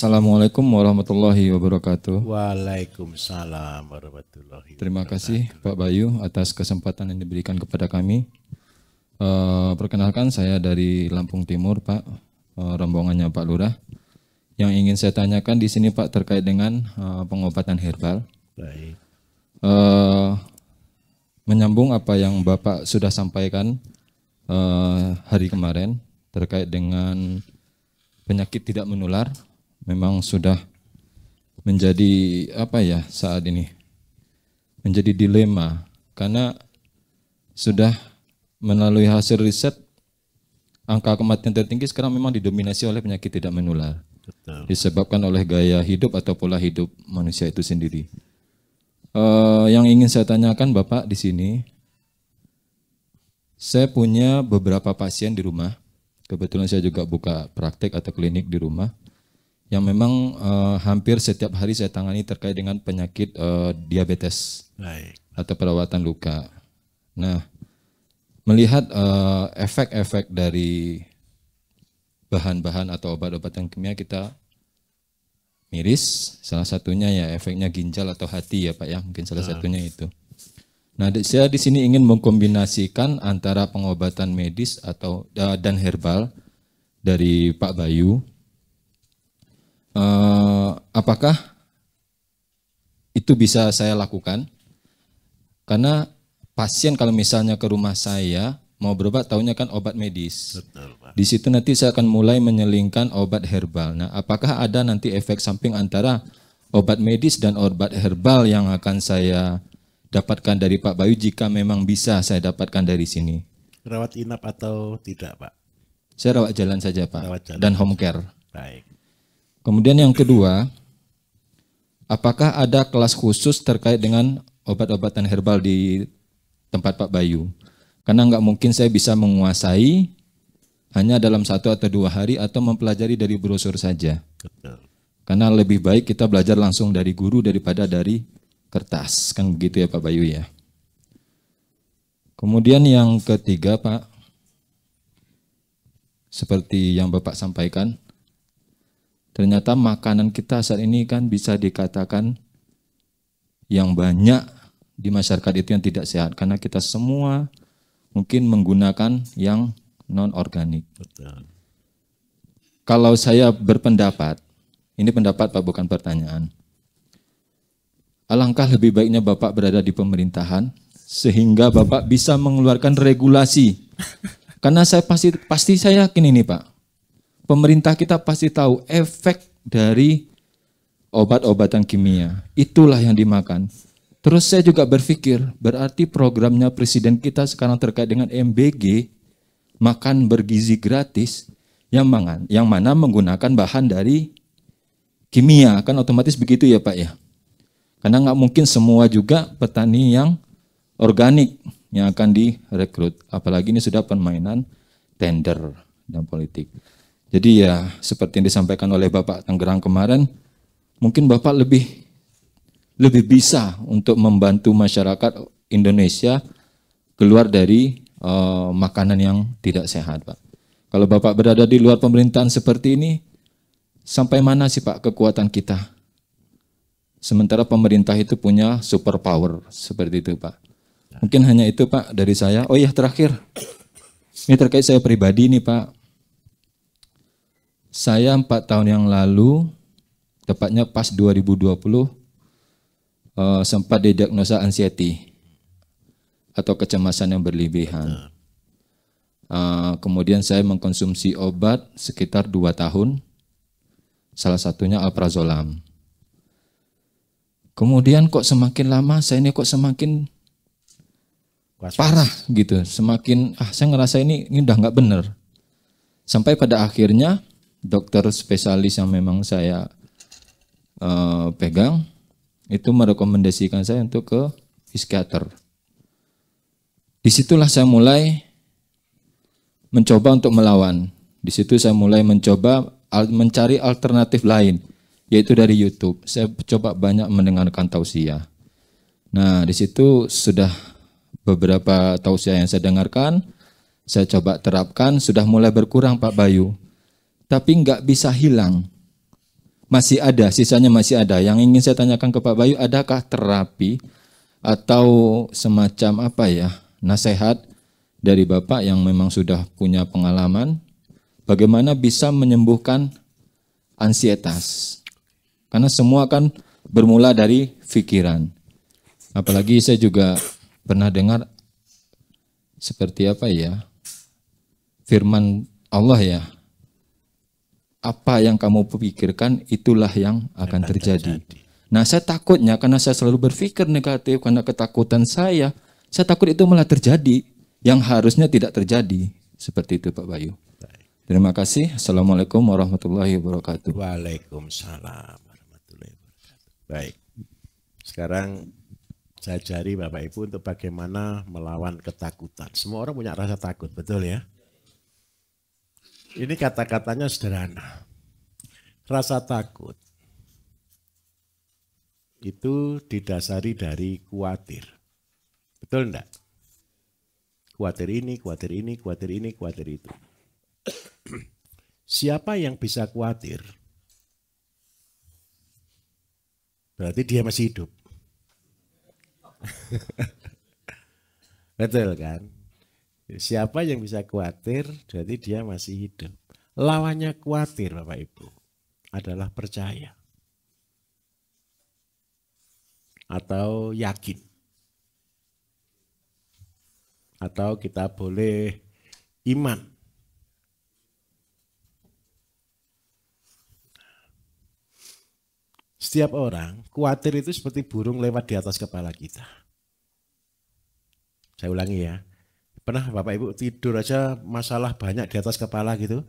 Assalamualaikum warahmatullahi wabarakatuh. Waalaikumsalam warahmatullahi Terima wabarakatuh. kasih Pak Bayu atas kesempatan yang diberikan kepada kami. Perkenalkan saya dari Lampung Timur, Pak, rombongannya Pak Lurah. Yang ingin saya tanyakan di sini Pak terkait dengan pengobatan herbal. Baik. Menyambung apa yang Bapak sudah sampaikan hari kemarin terkait dengan penyakit tidak menular. Memang sudah menjadi saat ini menjadi dilema karena sudah melalui hasil riset angka kematian tertinggi sekarang memang didominasi oleh penyakit tidak menular. Betul. Disebabkan oleh gaya hidup atau pola hidup manusia itu sendiri. Yang ingin saya tanyakan Bapak di sini, saya punya beberapa pasien di rumah. Kebetulan saya juga buka praktek atau klinik di rumah. Yang memang hampir setiap hari saya tangani terkait dengan penyakit diabetes. Baik. Atau perawatan luka. Nah, melihat efek-efek dari bahan-bahan atau obat-obatan kimia kita miris, salah satunya ya efeknya ginjal atau hati ya Pak ya, mungkin salah satunya itu. Nah, saya di sini ingin mengkombinasikan antara pengobatan medis atau dan herbal dari Pak Bayu. Apakah itu bisa saya lakukan? Karena pasien kalau misalnya ke rumah saya mau berobat taunya kan obat medis. Betul, Pak. Di situ nanti saya akan mulai menyelingkan obat herbal. Nah, apakah ada nanti efek samping antara obat medis dan obat herbal yang akan saya dapatkan dari Pak Bayu jika memang bisa saya dapatkan dari sini? Rawat inap atau tidak, Pak? Saya rawat jalan saja Pak, Rawat jalan. dan home care. Baik. Kemudian yang kedua, apakah ada kelas khusus terkait dengan obat-obatan herbal di tempat Pak Bayu? Karena nggak mungkin saya bisa menguasai hanya dalam 1 atau 2 hari atau mempelajari dari brosur saja. Betul. Karena lebih baik kita belajar langsung dari guru daripada dari kertas. Kan begitu ya Pak Bayu ya. Kemudian yang ketiga Pak, seperti yang Bapak sampaikan, ternyata makanan kita saat ini kan bisa dikatakan yang banyak di masyarakat itu yang tidak sehat. Karena kita semua mungkin menggunakan yang non-organik. Betul. Kalau saya berpendapat, ini pendapat Pak bukan pertanyaan. Alangkah lebih baiknya Bapak berada di pemerintahan sehingga Bapak bisa mengeluarkan regulasi. Karena saya pasti saya yakin ini Pak. Pemerintah kita pasti tahu efek dari obat-obatan kimia. Itulah yang dimakan. Terus saya juga berpikir, berarti programnya presiden kita sekarang terkait dengan MBG, makan bergizi gratis, yang mana menggunakan bahan dari kimia. Kan otomatis begitu ya Pak ya. Karena nggak mungkin semua juga petani yang organik yang akan direkrut. Apalagi ini sudah permainan tender dan politik. Jadi ya seperti yang disampaikan oleh Bapak Tangerang kemarin, mungkin Bapak lebih bisa untuk membantu masyarakat Indonesia keluar dari makanan yang tidak sehat Pak. Kalau Bapak berada di luar pemerintahan seperti ini, sampai mana sih Pak kekuatan kita? Sementara pemerintah itu punya super power seperti itu Pak. Mungkin hanya itu Pak dari saya. Oh iya terakhir, ini terkait saya pribadi nih Pak. Saya 4 tahun yang lalu, tepatnya pas 2020, sempat didiagnosa anxiety atau kecemasan yang berlebihan. Kemudian saya mengkonsumsi obat sekitar 2 tahun, salah satunya alprazolam. Kemudian kok semakin lama saya ini kok semakin parah gitu, semakin saya ngerasa ini udah nggak benar. Sampai pada akhirnya dokter spesialis yang memang saya pegang itu merekomendasikan saya untuk ke psikiater. Disitulah saya mulai mencoba untuk melawan. Di situ saya mulai mencoba mencari alternatif lain, yaitu dari YouTube. Saya coba banyak mendengarkan tausiah. Nah, di situ sudah beberapa tausiah yang saya dengarkan, saya coba terapkan, sudah mulai berkurang Pak Bayu. Tapi nggak bisa hilang. masih ada, sisanya masih ada. Yang ingin saya tanyakan ke Pak Bayu, adakah terapi atau semacam apa ya, nasihat dari Bapak yang memang sudah punya pengalaman, bagaimana bisa menyembuhkan ansietas? Karena semua kan bermula dari pikiran. Apalagi saya juga pernah dengar seperti apa ya, firman Allah ya, apa yang kamu pikirkan itulah yang akan terjadi. Nah, saya takutnya karena saya selalu berpikir negatif, karena ketakutan saya takut itu malah terjadi yang harusnya tidak terjadi. Seperti itu Pak Bayu. Terima kasih. Assalamualaikum warahmatullahi wabarakatuh. Waalaikumsalam warahmatullahi wabarakatuh. Baik. Sekarang saya ajari Bapak Ibu untuk bagaimana melawan ketakutan. Semua orang punya rasa takut, betul ya? Ini kata-katanya sederhana. Rasa takut itu didasari dari khawatir. Betul enggak? Khawatir ini, khawatir ini, khawatir ini, khawatir itu. Siapa yang bisa khawatir, berarti dia masih hidup. Betul kan? Siapa yang bisa khawatir, berarti dia masih hidup. Lawannya khawatir Bapak Ibu adalah percaya atau yakin. Atau kita boleh iman. Setiap orang khawatir itu seperti burung lewat di atas kepala kita. Saya ulangi ya. Pernah Bapak Ibu tidur aja masalah banyak di atas kepala gitu?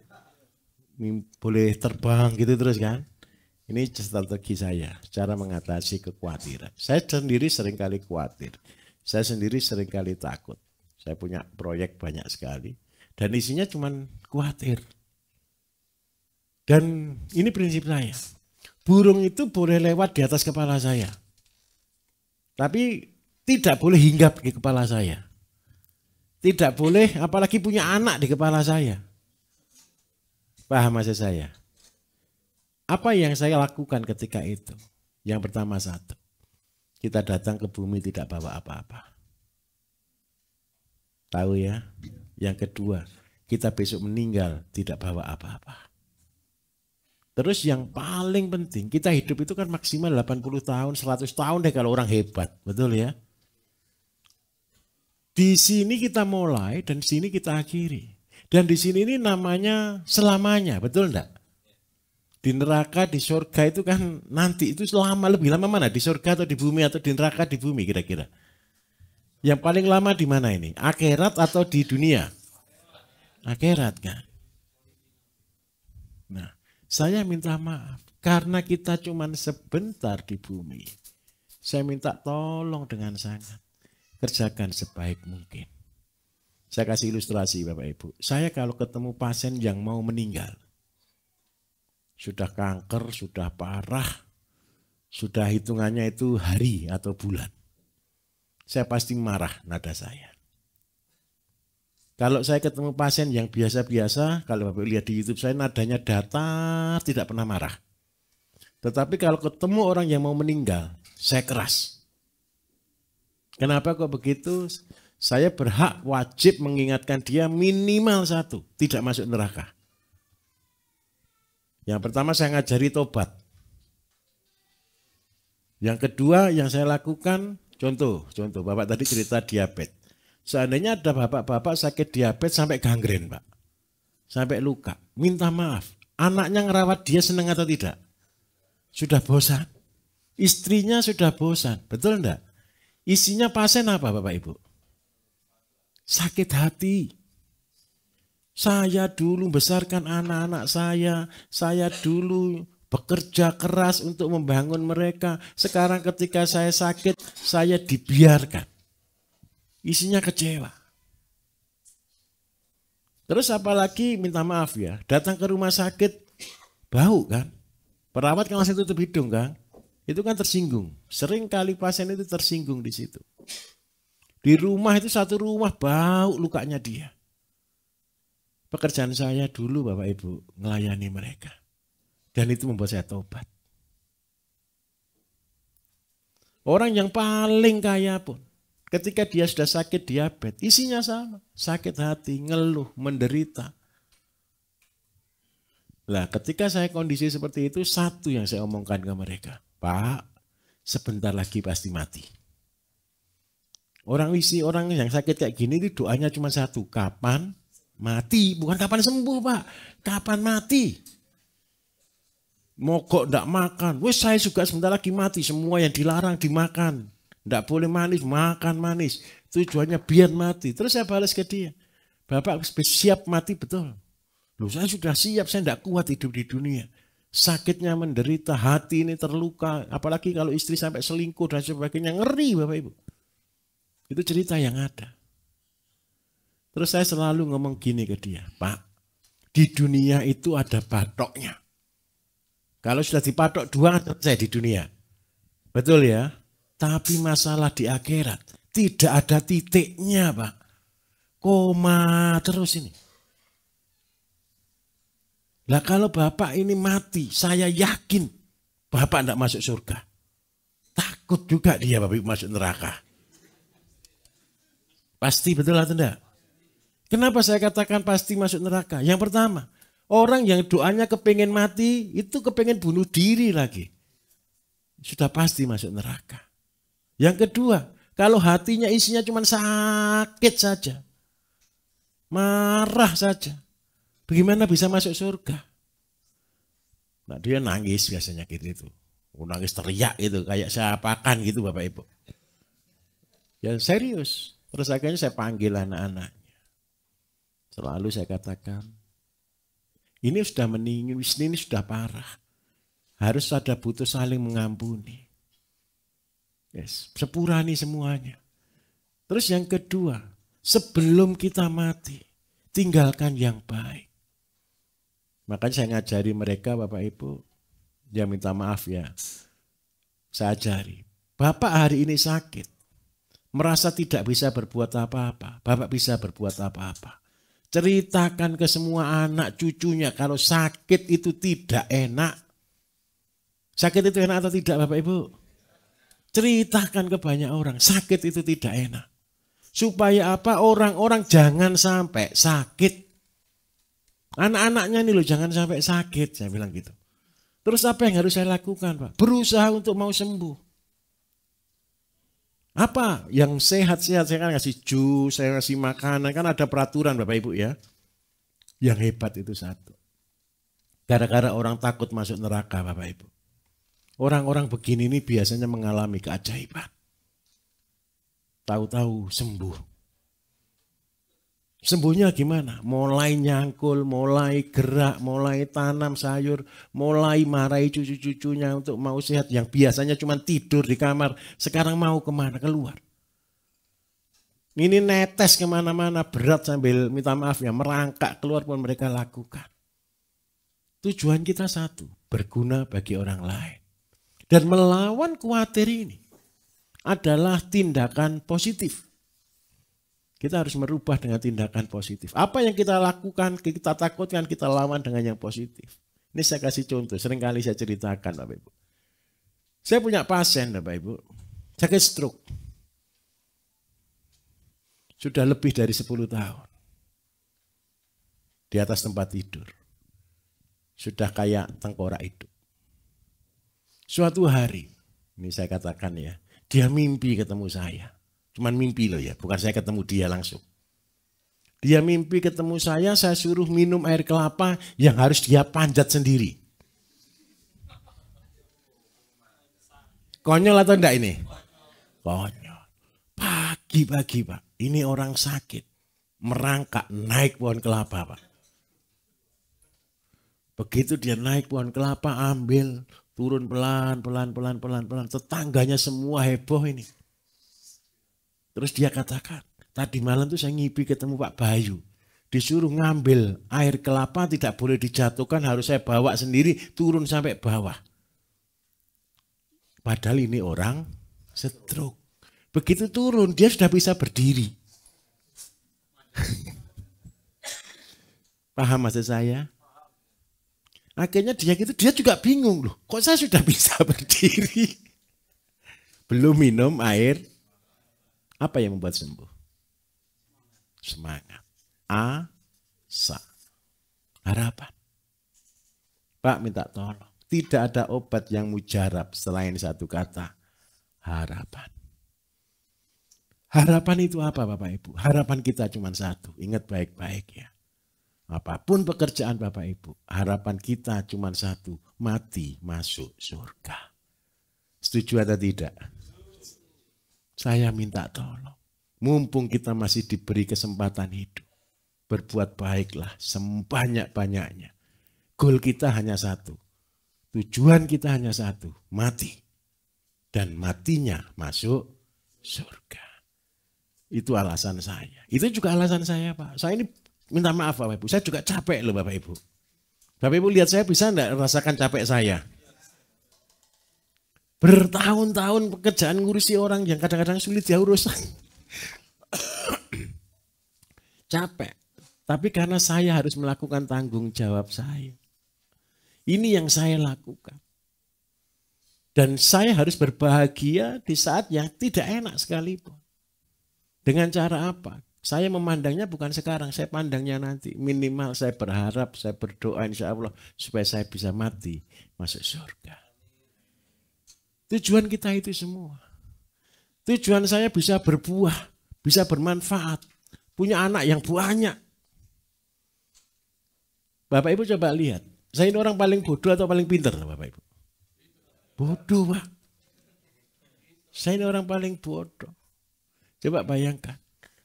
Boleh terbang gitu terus kan? Ini strategi saya, cara mengatasi kekhawatiran. Saya sendiri seringkali khawatir. Saya sendiri seringkali takut. Saya punya proyek banyak sekali. Dan isinya cuma khawatir. Dan ini prinsip saya. Burung itu boleh lewat di atas kepala saya. Tapi tidak boleh hinggap di kepala saya. Tidak boleh apalagi punya anak di kepala saya. Paham maksud saya? Apa yang saya lakukan ketika itu? Yang pertama satu, kita datang ke bumi tidak bawa apa-apa. Tahu ya? Yang kedua, kita besok meninggal tidak bawa apa-apa. Terus yang paling penting, kita hidup itu kan maksimal 80 tahun, 100 tahun deh kalau orang hebat. Betul ya? Di sini kita mulai dan di sini kita akhiri. Dan di sini ini namanya selamanya, betul enggak? Di neraka, di surga itu kan nanti itu selama, lebih lama mana? Di surga atau di bumi atau di neraka di bumi kira-kira? Yang paling lama di mana ini? Akhirat atau di dunia? Akhirat kan? Nah, saya minta maaf karena kita cuma sebentar di bumi. Saya minta tolong dengan sangat. Kerjakan sebaik mungkin. Saya kasih ilustrasi Bapak Ibu. Saya kalau ketemu pasien yang mau meninggal, sudah kanker, sudah parah, sudah hitungannya itu hari atau bulan, saya pasti marah nada saya. Kalau saya ketemu pasien yang biasa-biasa, kalau Bapak lihat di YouTube saya nadanya datar, tidak pernah marah. Tetapi kalau ketemu orang yang mau meninggal, saya keras. Kenapa kok begitu? Saya berhak wajib mengingatkan dia minimal satu, tidak masuk neraka. Yang pertama saya ngajari tobat. Yang kedua yang saya lakukan, contoh Bapak tadi cerita diabetes. Seandainya ada bapak-bapak sakit diabetes sampai gangren Pak, sampai luka, minta maaf. Anaknya ngerawat dia senang atau tidak? Sudah bosan. Istrinya sudah bosan, betul enggak? Isinya pasien apa Bapak Ibu? Sakit hati. Saya dulu besarkan anak-anak saya dulu bekerja keras untuk membangun mereka. Sekarang ketika saya sakit, saya dibiarkan. Isinya kecewa. Terus apalagi minta maaf ya, datang ke rumah sakit, bau kan? Perawat kan langsung tutup hidung kan? Itu kan tersinggung. Sering kali pasien itu tersinggung di situ. Di rumah itu satu rumah bau lukanya dia. Pekerjaan saya dulu Bapak Ibu melayani mereka. Dan itu membuat saya tobat. Orang yang paling kaya pun, ketika dia sudah sakit diabetes, isinya sama. Sakit hati, ngeluh, menderita. Nah, ketika saya kondisi seperti itu, satu yang saya omongkan ke mereka. Pak, sebentar lagi pasti mati. Orang yang sakit kayak gini itu doanya cuma satu. Kapan mati? Bukan kapan sembuh, Pak. Kapan mati? Mogok ndak makan. Wes saya juga sebentar lagi mati. Semua yang dilarang dimakan. Ndak boleh manis, makan manis. Tujuannya biar mati. Terus saya balas ke dia. Bapak siap mati betul. Loh, saya sudah siap, saya ndak kuat hidup di dunia. Sakitnya menderita, hati ini terluka. Apalagi kalau istri sampai selingkuh dan sebagainya. Ngeri Bapak Ibu. Itu cerita yang ada. Terus saya selalu ngomong gini ke dia. Pak, di dunia itu ada batoknya. Kalau sudah dipatok dua selesai di dunia. Betul ya? Tapi masalah di akhirat tidak ada titiknya, Pak. Koma terus ini. Lah kalau Bapak ini mati, saya yakin Bapak tidak masuk surga. Takut juga dia Bapak masuk neraka. Pasti betul atau tidak? Kenapa saya katakan pasti masuk neraka? Yang pertama, orang yang doanya kepengen mati, itu kepengen bunuh diri lagi. Sudah pasti masuk neraka. Yang kedua, kalau hatinya isinya cuma sakit saja, marah saja, bagaimana bisa masuk surga? Nah dia nangis biasanya gitu. Nangis teriak itu, kayak saya apakan gitu Bapak Ibu. Ya serius. Terus akhirnya saya panggil anak-anaknya. Selalu saya katakan, ini sudah meninggal, ini sudah parah. Harus ada butuh saling mengampuni. Yes, sepurani semuanya. Terus yang kedua, sebelum kita mati, tinggalkan yang baik. Makanya saya ngajari mereka Bapak Ibu, dia minta maaf ya. Saya ajari, Bapak hari ini sakit, merasa tidak bisa berbuat apa-apa. Bapak bisa berbuat apa-apa. Ceritakan ke semua anak cucunya kalau sakit itu tidak enak. Sakit itu enak atau tidak Bapak Ibu? Ceritakan ke banyak orang, sakit itu tidak enak. Supaya apa? Orang-orang jangan sampai sakit. Anak-anaknya nih loh jangan sampai sakit, saya bilang gitu. Terus apa yang harus saya lakukan Pak? Berusaha untuk mau sembuh. Apa? Yang sehat-sehat, saya kan ngasih jus, saya ngasih makanan, kan ada peraturan Bapak Ibu ya. Yang hebat itu satu. Gara-gara orang takut masuk neraka Bapak Ibu. Orang-orang begini ini biasanya mengalami keajaiban. Tahu-tahu sembuh. Sembuhnya gimana? Mulai nyangkul, mulai gerak, mulai tanam sayur, mulai marahi cucu-cucunya untuk mau sehat. Yang biasanya cuma tidur di kamar, sekarang mau kemana? Keluar. Ini netes kemana-mana, berat sambil minta maaf ya, merangkak keluar pun mereka lakukan. Tujuan kita satu, berguna bagi orang lain. Dan melawan khawatir ini adalah tindakan positif. Kita harus merubah dengan tindakan positif. Apa yang kita lakukan, kita takutkan, kita lawan dengan yang positif. Ini saya kasih contoh, seringkali saya ceritakan Bapak Ibu. Saya punya pasien Bapak Ibu, sakit stroke. Sudah lebih dari 10 tahun. Di atas tempat tidur. Sudah kayak tengkorak hidup. Suatu hari, ini saya katakan ya, dia mimpi ketemu saya. Cuman mimpi loh ya, bukan saya ketemu dia langsung. Dia mimpi ketemu saya suruh minum air kelapa yang harus dia panjat sendiri. Konyol atau enggak ini? Konyol. Pagi-pagi Pak, ini orang sakit. Merangkak naik pohon kelapa Pak. Begitu dia naik pohon kelapa, ambil, turun pelan. Tetangganya semua heboh ini. Terus dia katakan, tadi malam tuh saya ngipi ketemu Pak Bayu. Disuruh ngambil air kelapa tidak boleh dijatuhkan, harus saya bawa sendiri turun sampai bawah. Padahal ini orang stroke. Begitu turun dia sudah bisa berdiri. Paham maksud saya? Akhirnya dia juga bingung loh. Kok saya sudah bisa berdiri? Belum minum air. Apa yang membuat sembuh? Semangat. Asa. Harapan. Pak minta tolong. Tidak ada obat yang mujarab selain satu kata. Harapan. Harapan itu apa Bapak Ibu? Harapan kita cuma satu. Ingat baik-baik ya. Apapun pekerjaan Bapak Ibu, harapan kita cuma satu, mati masuk surga. Setuju atau tidak? Saya minta tolong, mumpung kita masih diberi kesempatan hidup, berbuat baiklah sebanyak-banyaknya. Goal kita hanya satu, tujuan kita hanya satu, mati. Dan matinya masuk surga. Itu alasan saya. Itu juga alasan saya Pak. Saya ini minta maaf Bapak Ibu, saya juga capek loh Bapak Ibu. Bapak Ibu lihat saya bisa enggak rasakan capek saya? Bertahun-tahun pekerjaan ngurusi orang yang kadang-kadang sulit diurus. Capek. Tapi karena saya harus melakukan tanggung jawab saya. Ini yang saya lakukan. Dan saya harus berbahagia di saat yang tidak enak sekalipun. Dengan cara apa? Saya memandangnya bukan sekarang, saya pandangnya nanti. Minimal saya berharap, saya berdoa insya Allah supaya saya bisa mati, masuk surga. Tujuan kita itu semua. Tujuan saya bisa berbuah, bisa bermanfaat, punya anak yang banyak. Bapak Ibu coba lihat, saya ini orang paling bodoh atau paling pintar Bapak Ibu? Bodoh Pak. Saya ini orang paling bodoh. Coba bayangkan.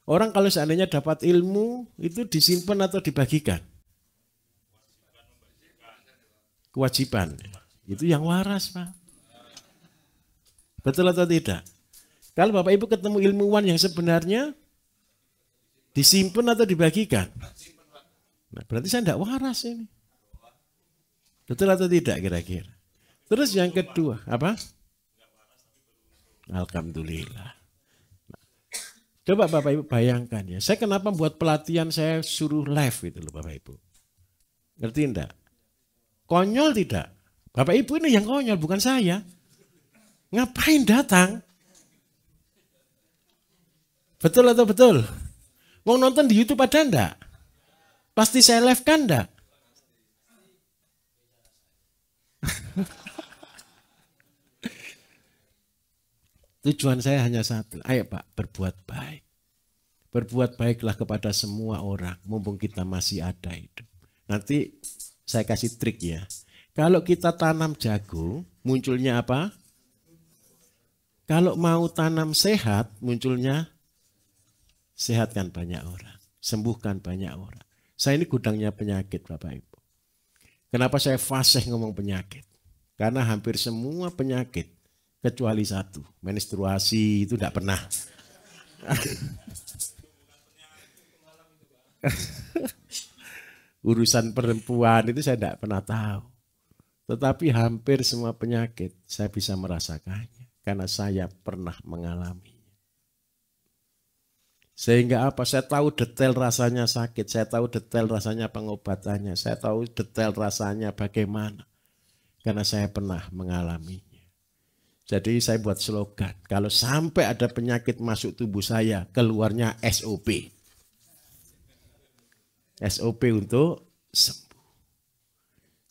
Orang kalau seandainya dapat ilmu itu disimpan atau dibagikan? Kewajiban. Itu yang waras Pak. Betul atau tidak? Kalau Bapak Ibu ketemu ilmuwan yang sebenarnya disimpan atau dibagikan? Nah, berarti saya tidak waras ini. Betul atau tidak kira-kira? Terus yang kedua, apa? Alhamdulillah. Coba Bapak Ibu bayangkan ya, saya kenapa buat pelatihan saya suruh live itu loh Bapak Ibu. Ngerti enggak? Konyol tidak? Bapak Ibu ini yang konyol, bukan saya. Ngapain datang? Betul atau betul? Mau nonton di YouTube ada enggak? Pasti saya live kan enggak? Tujuan saya hanya satu, ayo Pak, berbuat baik. Berbuat baiklah kepada semua orang, mumpung kita masih ada hidup. Nanti saya kasih trik ya. Kalau kita tanam jagung, munculnya apa? Kalau mau tanam sehat, munculnya sehatkan banyak orang, sembuhkan banyak orang. Saya ini gudangnya penyakit Bapak Ibu. Kenapa saya fasih ngomong penyakit? Karena hampir semua penyakit, kecuali satu, menstruasi itu tidak pernah. Urusan perempuan itu saya tidak pernah tahu. Tetapi hampir semua penyakit saya bisa merasakannya. Karena saya pernah mengalaminya. Sehingga apa? Saya tahu detail rasanya sakit. Saya tahu detail rasanya pengobatannya. Saya tahu detail rasanya bagaimana. Karena saya pernah mengalaminya. Jadi saya buat slogan, kalau sampai ada penyakit masuk tubuh saya, keluarnya SOP. SOP untuk sembuh.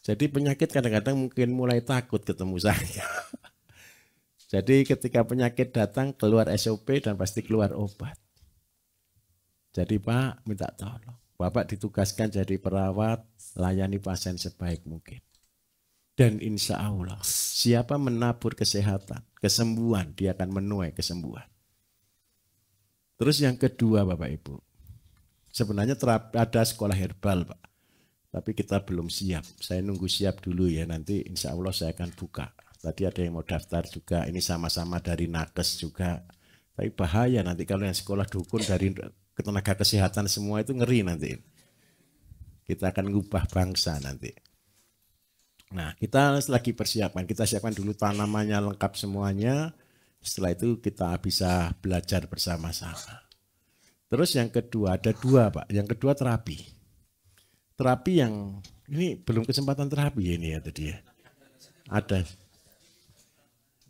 Jadi penyakit kadang-kadang mungkin mulai takut ketemu saya. Jadi ketika penyakit datang, keluar SOP dan pasti keluar obat. Jadi Pak, minta tolong. Bapak ditugaskan jadi perawat, layani pasien sebaik mungkin. Dan insya Allah, siapa menabur kesehatan, kesembuhan, dia akan menuai kesembuhan. Terus yang kedua Bapak Ibu, sebenarnya ada sekolah herbal Pak, tapi kita belum siap. Saya nunggu siap dulu ya, nanti insya Allah saya akan buka. Tadi ada yang mau daftar juga, ini sama-sama dari nakes juga. Tapi bahaya nanti kalau yang sekolah dukun dari tenaga kesehatan semua itu ngeri nanti. Kita akan ngubah bangsa nanti. Nah, kita lagi persiapan, kita siapkan dulu tanamannya lengkap semuanya. Setelah itu kita bisa belajar bersama-sama. Terus yang kedua, ada dua Pak. Yang kedua terapi. Terapi yang Ini belum kesempatan terapi ini ya tadi ya. Ada.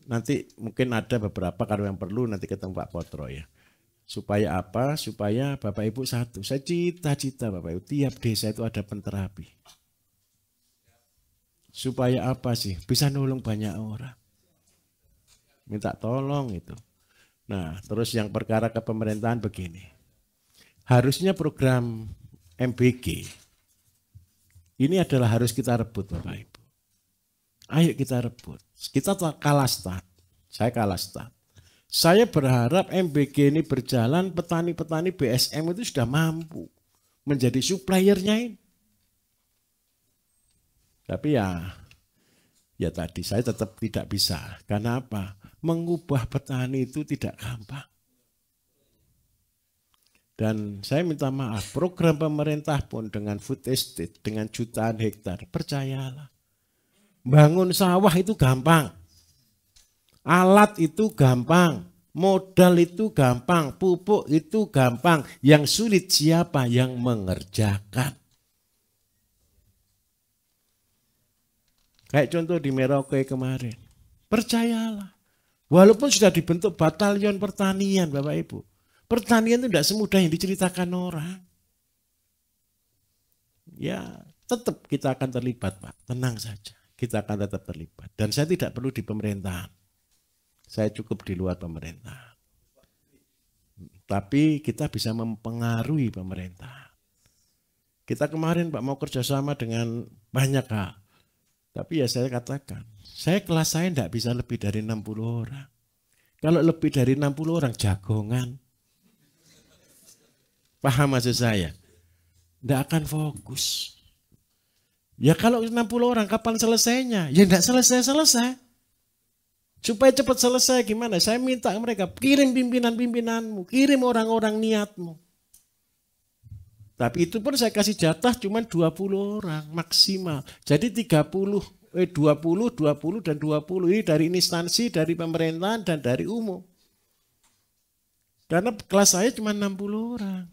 Nanti mungkin ada beberapa kalau yang perlu nanti ketemu Pak Potro ya. Supaya apa? Supaya Bapak Ibu satu. Saya cita-cita Bapak Ibu tiap desa itu ada penterapi. Supaya apa sih? Bisa nolong banyak orang. Minta tolong itu. Nah, terus yang perkara kepemerintahan begini. Harusnya program MBG ini adalah harus kita rebut Bapak Ibu. Ayo kita rebut. Kita kalah start. Saya kalah start. Saya berharap MBG ini berjalan, petani-petani BSM itu sudah mampu menjadi suppliernya ini. Tapi ya tadi saya tetap tidak bisa. Karena apa? Mengubah petani itu tidak gampang. Dan saya minta maaf, program pemerintah pun dengan food estate, dengan jutaan hektar, percayalah. Bangun sawah itu gampang. Alat itu gampang. Modal itu gampang. Pupuk itu gampang. Yang sulit siapa yang mengerjakan? Kayak contoh di Merauke kemarin. Percayalah. Walaupun sudah dibentuk batalion pertanian Bapak Ibu. Pertanian itu tidak semudah yang diceritakan orang. Ya tetap kita akan terlibat Pak. Tenang saja. Kita akan tetap terlibat. Dan saya tidak perlu di pemerintahan. Saya cukup di luar pemerintahan. Tapi kita bisa mempengaruhi pemerintahan. Kita kemarin Pak mau kerjasama dengan banyak hal. Tapi ya saya katakan, kelas saya tidak bisa lebih dari 60 orang. Kalau lebih dari 60 orang jagongan. Paham maksud saya? Tidak akan fokus. Ya kalau 60 orang kapan selesainya? Ya tidak selesai-selesai. Supaya cepat selesai gimana? Saya minta mereka kirim pimpinan-pimpinanmu, kirim orang-orang niatmu. Tapi itu pun saya kasih jatah cuma 20 orang maksimal. Jadi 20, 20 dan 20 ini dari instansi, dari pemerintahan dan dari umum. Karena kelas saya cuma 60 orang.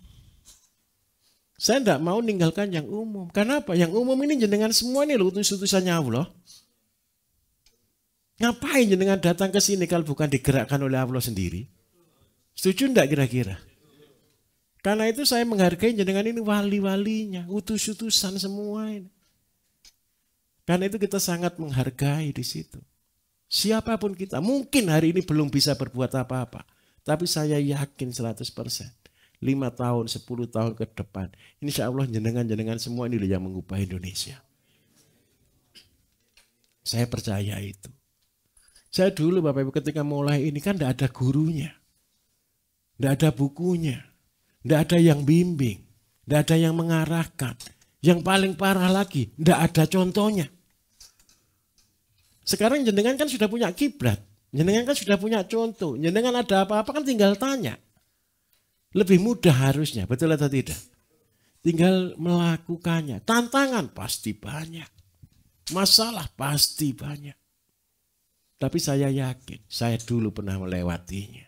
Saya tidak mau meninggalkan yang umum. Kenapa? Yang umum ini jenengan semua ini loh utusan-utusannya Allah. Ngapain jenengan datang ke sini kalau bukan digerakkan oleh Allah sendiri? Setuju enggak kira-kira? Karena itu saya menghargai jenengan ini wali-walinya, utus-utusan semua ini. Karena itu kita sangat menghargai di situ. Siapapun kita, mungkin hari ini belum bisa berbuat apa-apa. Tapi saya yakin 100%. 5 tahun, 10 tahun ke depan. Insya Allah jenengan-jenengan semua ini yang mengubah Indonesia. Saya percaya itu. Saya dulu Bapak Ibu ketika mulai ini kan tidak ada gurunya. Tidak ada bukunya. Tidak ada yang bimbing. Tidak ada yang mengarahkan. Yang paling parah lagi, tidak ada contohnya. Sekarang jenengan kan sudah punya kiblat. Jenengan kan sudah punya contoh. Jenengan ada apa-apa kan tinggal tanya. Lebih mudah harusnya, betul atau tidak? Tinggal melakukannya. Tantangan pasti banyak. Masalah pasti banyak. Tapi saya yakin, saya dulu pernah melewatinya.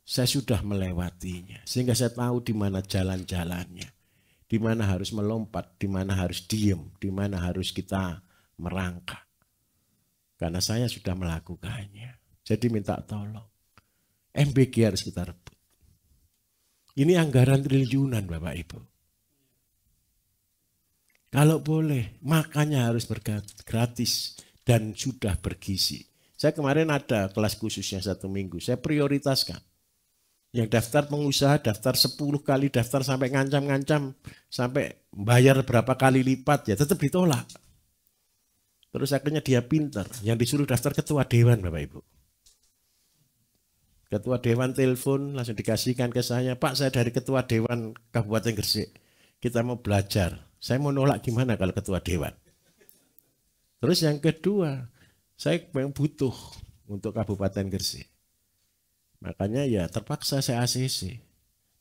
Saya sudah melewatinya. Sehingga saya tahu di mana jalan-jalannya. Di mana harus melompat, di mana harus diem, di mana harus kita merangkak. Karena saya sudah melakukannya. Jadi minta tolong. MBG harus kita rebut. Ini anggaran triliunan Bapak Ibu. Kalau boleh, makannya harus gratis dan sudah bergizi. Saya kemarin ada kelas khususnya 1 minggu. Saya prioritaskan. Yang daftar pengusaha, daftar 10 kali daftar sampai ngancam-ngancam. Sampai bayar berapa kali lipat, ya tetap ditolak. Terus akhirnya dia pinter. Yang disuruh daftar ketua dewan Bapak Ibu. Ketua dewan telepon langsung dikasihkan ke saya. Pak, saya dari ketua dewan Kabupaten Gresik. Kita mau belajar. Saya mau nolak gimana kalau ketua dewan. Terus yang kedua, saya memang butuh untuk Kabupaten Gresik. Makanya ya terpaksa saya ACC.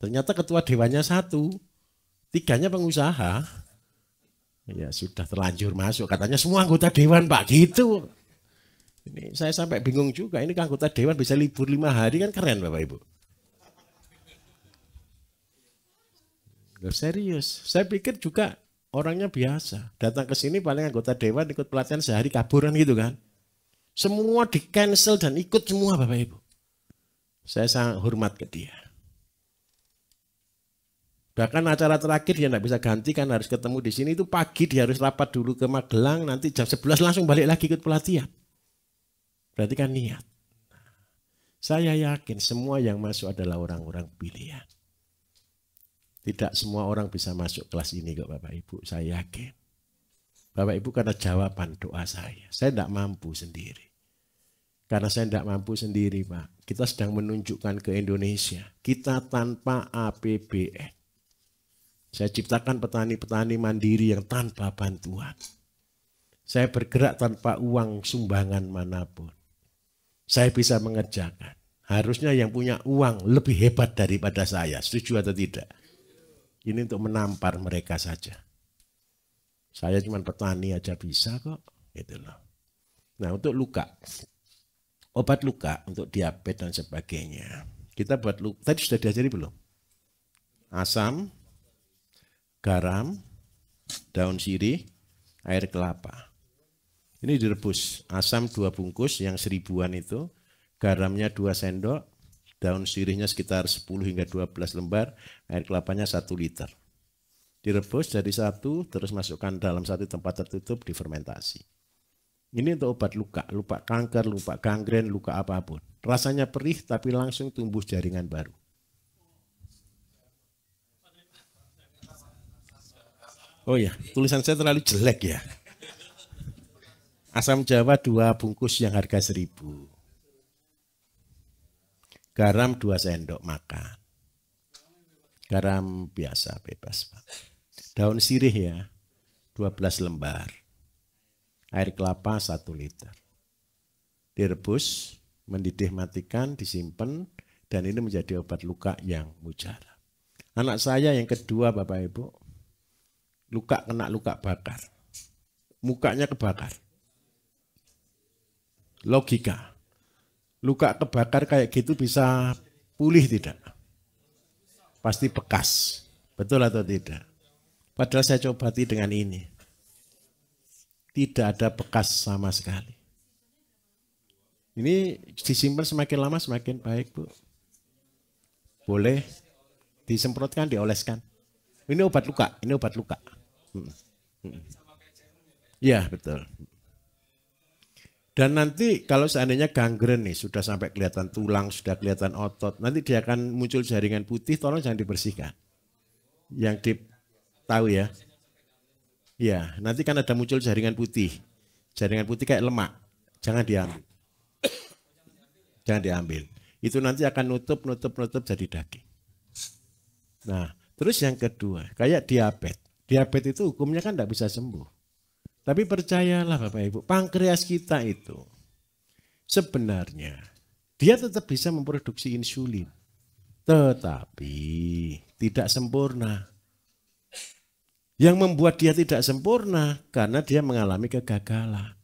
Ternyata ketua dewannya 1, 3-nya pengusaha. Ya sudah terlanjur masuk. Katanya semua anggota dewan Pak gitu. Ini saya sampai bingung juga. Ini anggota dewan bisa libur 5 hari kan keren Bapak Ibu. Serius. Saya pikir juga orangnya biasa. Datang ke sini paling anggota dewan ikut pelatihan sehari kaburan gitu kan. Semua di cancel dan ikut semua Bapak Ibu. Saya sangat hormat ke dia. Bahkan acara terakhir dia tidak bisa ganti kan harus ketemu di sini. Itu pagi dia harus rapat dulu ke Magelang. Nanti jam 11 langsung balik lagi ikut pelatihan. Berarti kan niat. Saya yakin semua yang masuk adalah orang-orang pilihan. Tidak semua orang bisa masuk kelas ini kok Bapak Ibu. Saya yakin. Bapak Ibu karena jawaban doa saya. Saya tidak mampu sendiri. Karena saya tidak mampu sendiri Pak. Kita sedang menunjukkan ke Indonesia. Kita tanpa APBN. Saya ciptakan petani-petani mandiri yang tanpa bantuan. Saya bergerak tanpa uang sumbangan manapun. Saya bisa mengerjakan. Harusnya yang punya uang lebih hebat daripada saya. Setuju atau tidak? Ini untuk menampar mereka saja. Saya cuma petani aja bisa kok. Gitu loh. Nah untuk luka. Obat luka untuk diabetes dan sebagainya. Kita buat luka. Tadi sudah diajari belum? Asam, garam, daun sirih, air kelapa. Ini direbus. Asam 2 bungkus yang 1000-an itu. Garamnya 2 sendok. Daun sirihnya sekitar 10 hingga 12 lembar. Air kelapanya 1 liter. Direbus jadi satu. Terus masukkan dalam satu tempat tertutup difermentasi. Ini untuk obat luka. Luka kanker, luka gangren, luka apapun. Rasanya perih tapi langsung tumbuh jaringan baru. Oh ya, tulisan saya terlalu jelek ya. Asam Jawa 2 bungkus yang harga 1000. Garam 2 sendok makan. Garam biasa bebas Pak. Daun sirih ya 12 lembar. Air kelapa 1 liter. Direbus, mendidih matikan, disimpan dan ini menjadi obat luka yang mujarab. Anak saya yang kedua Bapak Ibu, luka kena luka bakar. Mukanya kebakar. Logika. Luka kebakar kayak gitu bisa pulih tidak? Pasti bekas. Betul atau tidak? Padahal saya cobati dengan ini. Tidak ada bekas sama sekali. Ini disimpan semakin lama semakin baik Bu. Boleh disemprotkan, dioleskan. Ini obat luka, ini obat luka. Iya betul. Dan nanti kalau seandainya gangren nih, sudah sampai kelihatan tulang, sudah kelihatan otot, nanti dia akan muncul jaringan putih, tolong jangan dibersihkan. Yang tahu ya. Ya, nanti kan ada muncul jaringan putih. Jaringan putih kayak lemak, jangan diambil. Jangan diambil. Itu nanti akan nutup jadi daging. Nah, terus yang kedua, kayak diabetes. Diabetes itu hukumnya kan tidak bisa sembuh. Tapi percayalah Bapak Ibu, pankreas kita itu sebenarnya dia tetap bisa memproduksi insulin. Tetapi tidak sempurna. Yang membuat dia tidak sempurna karena dia mengalami kegagalan.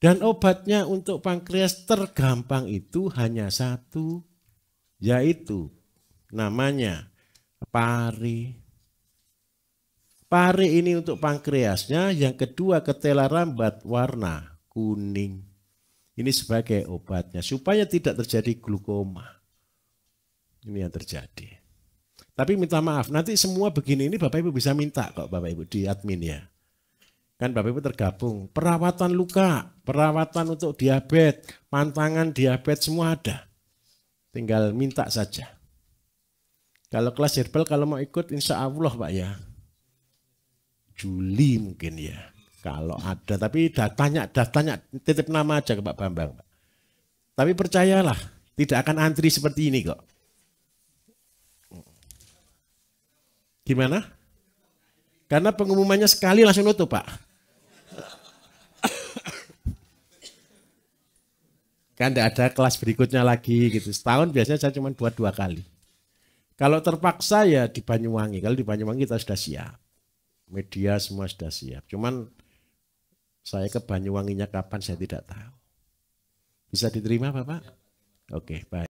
Dan obatnya untuk pankreas tergampang itu hanya satu, yaitu namanya pari. Pari ini untuk pankreasnya, yang kedua ketela rambat warna kuning. Ini sebagai obatnya supaya tidak terjadi glukoma. Ini yang terjadi. Tapi minta maaf, nanti semua begini ini Bapak Ibu bisa minta kok Bapak Ibu di admin ya. Kan Bapak Ibu tergabung, perawatan luka, perawatan untuk diabetes, pantangan diabetes semua ada. Tinggal minta saja. Kalau kelas herbal kalau mau ikut insya Allah Pak ya. Juli mungkin ya. Kalau ada, tapi datanya titip nama aja ke Pak Bambang. Pak. Tapi percayalah, tidak akan antri seperti ini kok. Gimana? Karena pengumumannya sekali langsung nutup Pak. Kan tidak ada kelas berikutnya lagi gitu. Setahun biasanya saya cuma buat 2 kali. Kalau terpaksa ya di Banyuwangi. Kalau di Banyuwangi kita sudah siap. Media semua sudah siap. Cuman saya ke Banyuwanginya kapan saya tidak tahu. Bisa diterima Bapak? Oke, baik.